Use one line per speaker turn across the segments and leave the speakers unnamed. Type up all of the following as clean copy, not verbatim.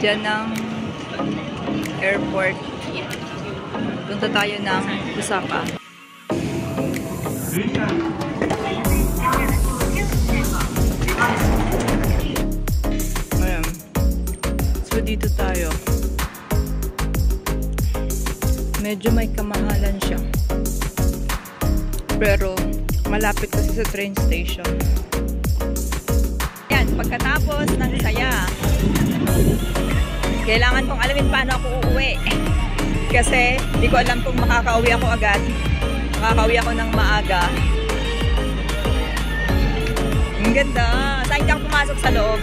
dyan ng airport. Punta tayo ng Osaka. Ayan. So, dito tayo. Medyo may kamahalan siya. Pero, malapit kasi sa train station. Yan, pagkatapos ng saya, kailangan kong alamin paano ako uuwi. Kasi, di ko alam kung makakauwi ako agad. Makakauwi ako ng maaga. Ang ganda. Saan ka pumasok sa loob?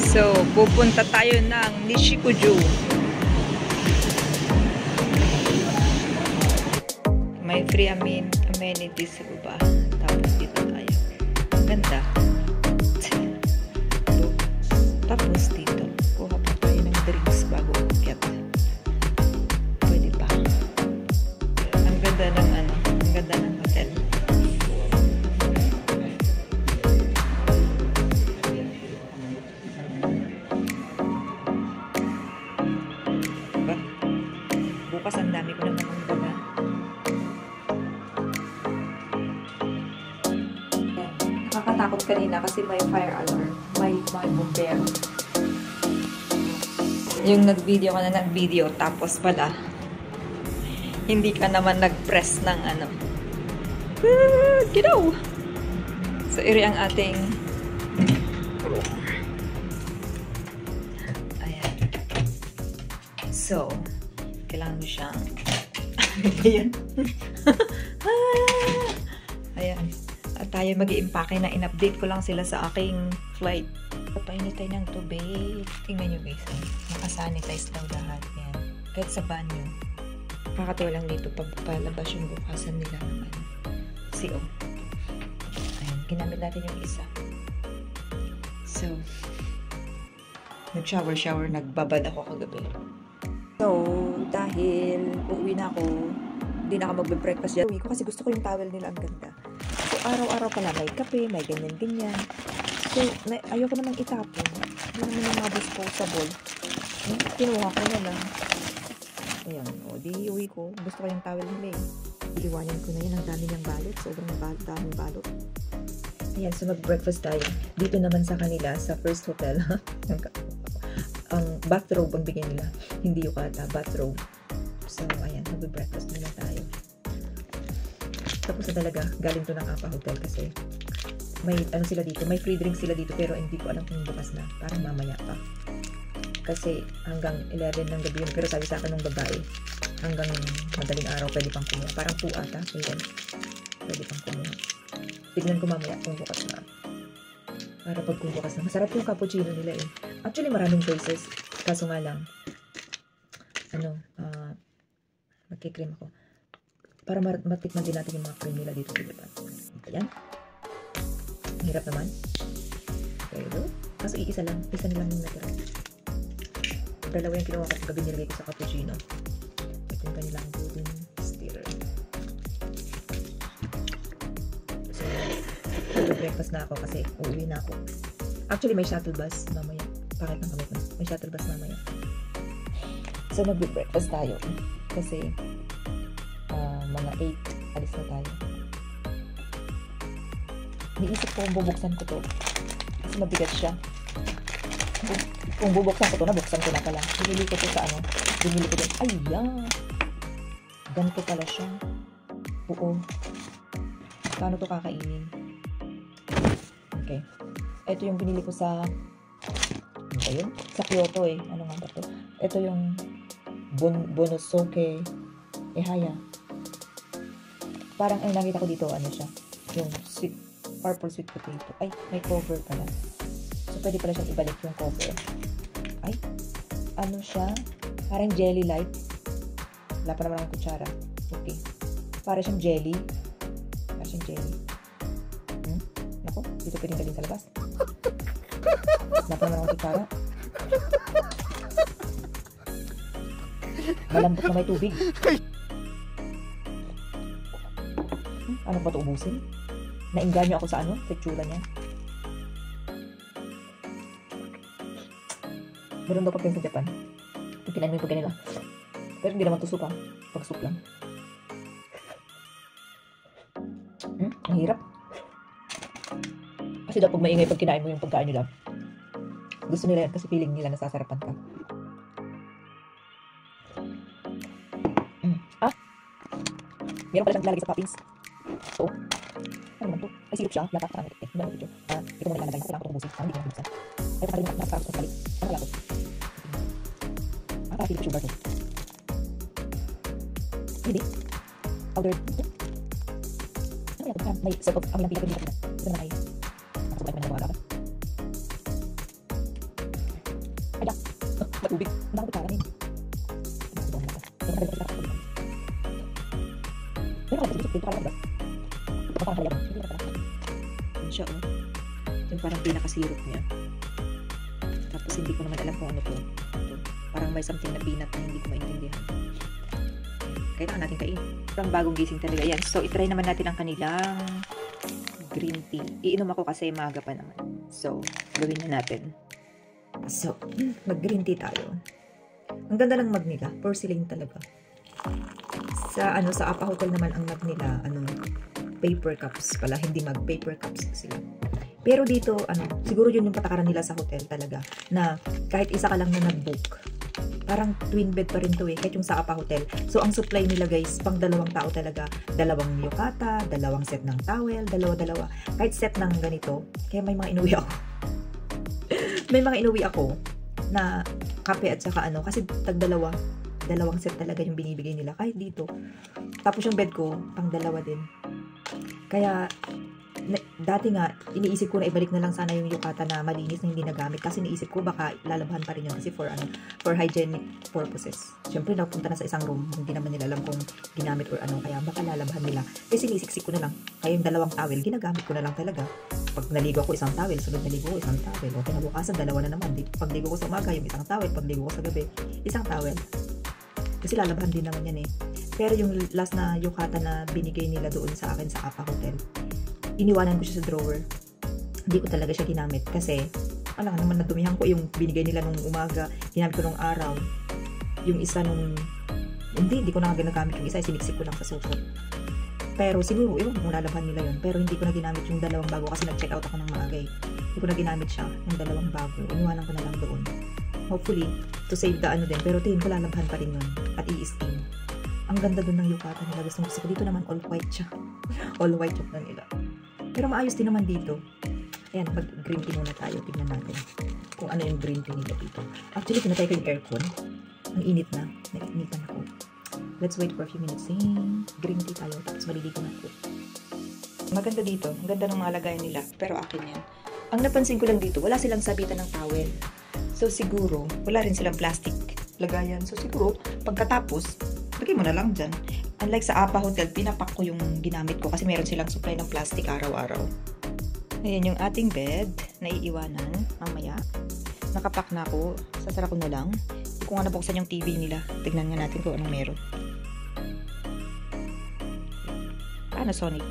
So, pupunta tayo ng Nishikuju. May free amenities sa baba. Tapos dito tayo. Ang ganda. Tapos dito, kuha pa tayo ng drinks bago umakyat. Pwede pa. Ang ganda ng ang ganda ng hotel. Bukas ang dami ko naman ng baga. Nakakatakot kanina kasi may fire alarm. May bumbero. Yung nag-video ka na nag-video tapos pala hindi ka naman nag-press ng Ginaw! So, iri ang ating ayan. So, kailangan mo siyang ayan. Ayan. At tayo mag-i-impake na in-update ko lang sila sa aking flight. Papainit tayo ng tubig. Tingnan nyo guys. Nakasanitize daw lahat. Yan. Kahit sa banyo. Kakatawa lang dito pag palabas yung bukasan nila naman. CO. Ayan. Ginamit natin yung isa. So, nag-shower. Nagbabad ako kagabi. So, dahil uuwi na ako, hindi na ako magbe-breakfast dyan. Uwi ko kasi gusto ko yung towel nila, ang ganda. So, araw-araw pala may kape, may ganyan-ganyan. So, ayoko namang itapon. Hindi naman yung mga disposable. Kinuha ko na lang. Ayan, o, di uwi ko. Gusto ko yung towel nila eh. Iliwanyan ko na yun. Ang dami niyang balot. Sobrang daming balot. Ayan, so mag-breakfast tayo. Dito naman sa kanila, sa first hotel. Ang bathrobe ang bigyan nila. Hindi yukata, bathrobe. So, ayan, mag-breakfast muna tayo. Tapos na talaga, galing to ng Apa Hotel kasi may sila dito, may free drink sila dito pero hindi ko alam kung bukas na. Parang mamaya pa. Kasi hanggang 11 ng gabi yun. Pero sabi sa akin ng babae, hanggang madaling araw pwede pang kumuha. Parang 2 ata. So, yun. Pwede pang kumuha. Tignan ko mamaya kung bukas na. Para pag kung bukas na. Masarap yung cappuccino nila eh. Actually, maraming choices. Kaso nga lang, magkikream ako. Para matikman din natin yung mga cream nila dito sa Japan. Ayan. Ang hirap naman. Pero, kaso iisa lang. Isa nilang yung natira. Dalawa yung kinuha ko gabi nilagay ko sa cappuccino. Ito yung kanilang golden stirrer. So, mag-breakfast na ako kasi uuwi na ako. Actually, may shuttle bus mamaya. Pakit ng kamay ko. May shuttle bus mamaya. So, mag-breakfast tayo. Kasi, mga 8, alis na tayo. Niisip ko kung bubuksan ko to. Kasi mabigat siya. Kung bubuksan ko to, nabuksan ko na pala. Binili ko to sa binili ko din. Ay, yeah! Ganito pala siya. Oo. Paano to kakainin? Okay. Ito yung binili ko sa ano ba yun? Sa Kyoto eh. Ano nga ba to? Ito yung Bonosuke Ehaya. Parang ay nakita ko dito siya. Yung purple sweet potato. Ay, may cover pala. So, pwede pala siyang ibalik yung cover. Ay, siya? Parang jelly light. Wala pa naman ang kutsara. Okay. Parang siyang jelly. Nako, dito pwedeng dalhin sa labas. Dapat naman ako kutsara. Malambot na may tubig. Ano ba ito ubusin? Nainganyo ako sa ano? Sa tsura niya. Meron daw pagkain sa Japan. Pag kinain mo yung pagkain nila. Pero hindi naman ito soup ha. Pag soup lang. Ang hirap. Kasi daw pag maingay pag kinain mo yung pagkain nila. Gusto nila yan kasi feeling nila nasasarapan ka. Meron pala siyang lalagay sa toppings. So, ano naman to? Ay, sirup siya. Yata, parang ito. Hindi naman ito. Ito mo nilalagay. Kailangan ko itong ubusin. Parang hindi ko nabuksan. Ay, parang nakasarap ko sa balik. Ano kaya to? Parang sirup sugar to. Hindi. Powdered. Ano kaya to? May sort of, ang ilang pinapin nila. Ito naman ay, nakasubay pa niya mga alaban. Ay, dak. Matubig. Ang dami ko parang yun. Pero kasi dito ka lang ba? Parang kaya ba? Hindi na pala. Yan siya, oh. Yung parang pinaka-syrup niya. Tapos hindi ko naman alam kung ano to. Parang may something na peanut na hindi ko maintindihan. Kailangan natin kain. Parang bagong gising talaga. Yan. So, itry naman natin ang kanilang green tea. Iinom ako kasi maaga pa naman. So, gawin na natin. So, mag-green tea tayo. Ang ganda ng mug nila. Porcelain talaga. Sa Apa Hotel naman ang mug nila, paper cups pala, hindi mug, paper cups sila. Pero dito, siguro yun yung patakaran nila sa hotel talaga, na kahit isa ka lang na nag-book, parang twin bed pa rin to kahit yung sa Apa Hotel. So, ang supply nila guys, pang 2 tao talaga, 2 yukata, 2 set ng towel, dalawa, kahit set ng ganito, kaya may mga inuwi ako. May mga inuwi ako, na kape at saka kasi tag 2 set talaga yung binibigay nila kahit dito. Tapos yung bed ko pang 2 din. Kaya dati nga iniisip ko na ibalik na lang sana yung yukata na malinis na hindi nagamit kasi iniisip ko baka lalabhan pa rin yun kasi for hygienic purposes. Syempre napunta na sa isang room, hindi naman nila alam kung ginamit or kaya baka lalabhan nila. Kasi sinisiksik ko na lang. Kaya yung 2 towel ginagamit ko na lang talaga. Pag naligo ako isang towel, sunod naligo ko isang towel. O kinabukasan 2 na naman. Pag ligo ko sa umaga yung isang towel, pag ligo ko sa gabi isang towel. Kasi lalabhan din naman yan Pero yung last na yukata na binigay nila doon sa akin sa Apa Hotel, iniwanan ko siya sa drawer. Hindi ko talaga siya ginamit kasi alam naman nadumihan ko yung binigay nila nung umaga, ginamit ko nung araw. Yung isa nung hindi ko na ginagamit yung isa, siniksik ko lang sa supot. Pero siguro, ewan kung lalabhan nila yun. Pero hindi ko na ginamit yung 2 bago kasi nag-check out ako ng maaga Hindi ko na ginamit siya, yung 2 bago. Iniwanan ko na lang doon. Hopefully, to save the pero tingin ko lalabhan pa rin yun at i-steam. Ang ganda dun ng yukata nila. Gusto ko dito naman all white siya. All white yung na nila. Pero maayos din naman dito. Ayan, mag-green tea muna tayo. Tignan natin kung ano yung green tea nila dito. Actually, pinatay ko yung aircon. Ang init na. Nainitan ako. Let's wait for a few minutes. Green tea tayo. Tapos maliligo na ako. Maganda dito. Ang ganda ng mga lagayan nila. Pero akin yan. Ang napansin ko lang dito, wala silang sabitan ng towel. So, siguro, wala rin silang plastic lagayan. So, siguro, pagkatapos, lagay mo na lang dyan. Unlike sa Apa Hotel, pinapak ko yung ginamit ko kasi meron silang supply ng plastic araw-araw. Ayan yung ating bed na iiwanan mamaya. Nakapak na ako. Sasara ko na lang. Hindi ko nga nabuksan yung TV nila. Tignan nga natin kung anong meron. Panasonic.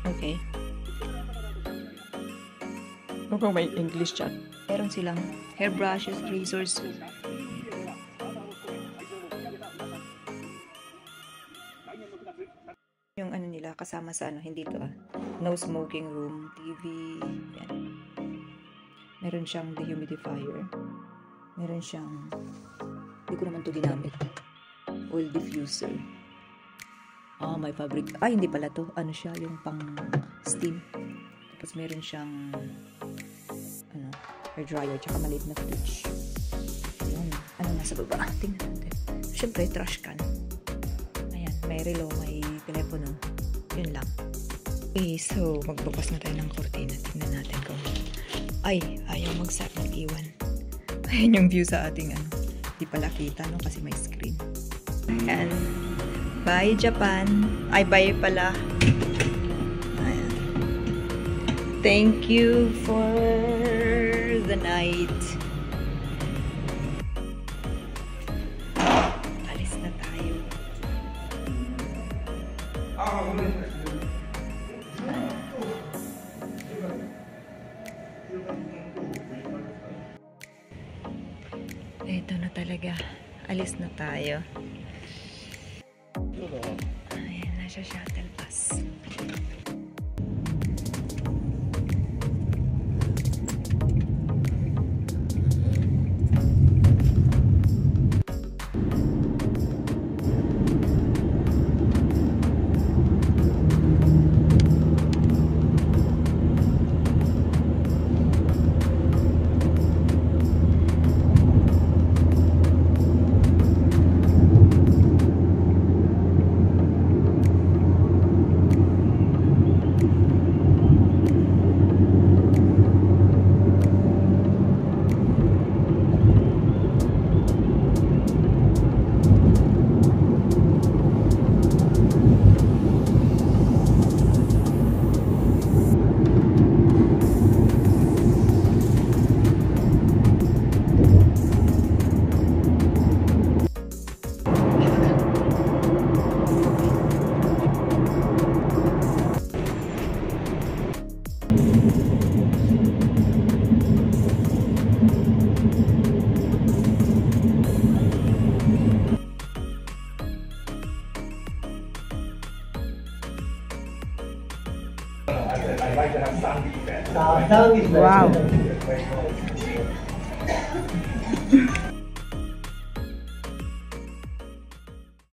Okay. Mukhang may English chat. Meron silang hairbrushes, razors. Yung nila kasama sa hindi to no smoking room, TV. Yan. Meron siyang dehumidifier. Meron siyang, hindi ko naman to ginamit. Oil diffuser. My fabric. Hindi pala to. Siya yung pang steam. Tapos meron siyang hair dryer, tsaka maliit na fridge. Ayan. Nasa baba? Tingnan natin. Siyempre, trash can. Ayan, may relo, may telepono. Yun lang. Okay, so, magbukas na tayo ng kortina. Tingnan natin kung ayaw mag-start mag-iwan. Ayan yung view sa ating Di pala kita, kasi may screen. Ayan. Bye, Japan. Bye pala. Thank you for the night. Alis na tayo. Ito na talaga. Alis na tayo. Ayan, nasa shuttle bus.
I like to have sound effects.
Sound is
Wow.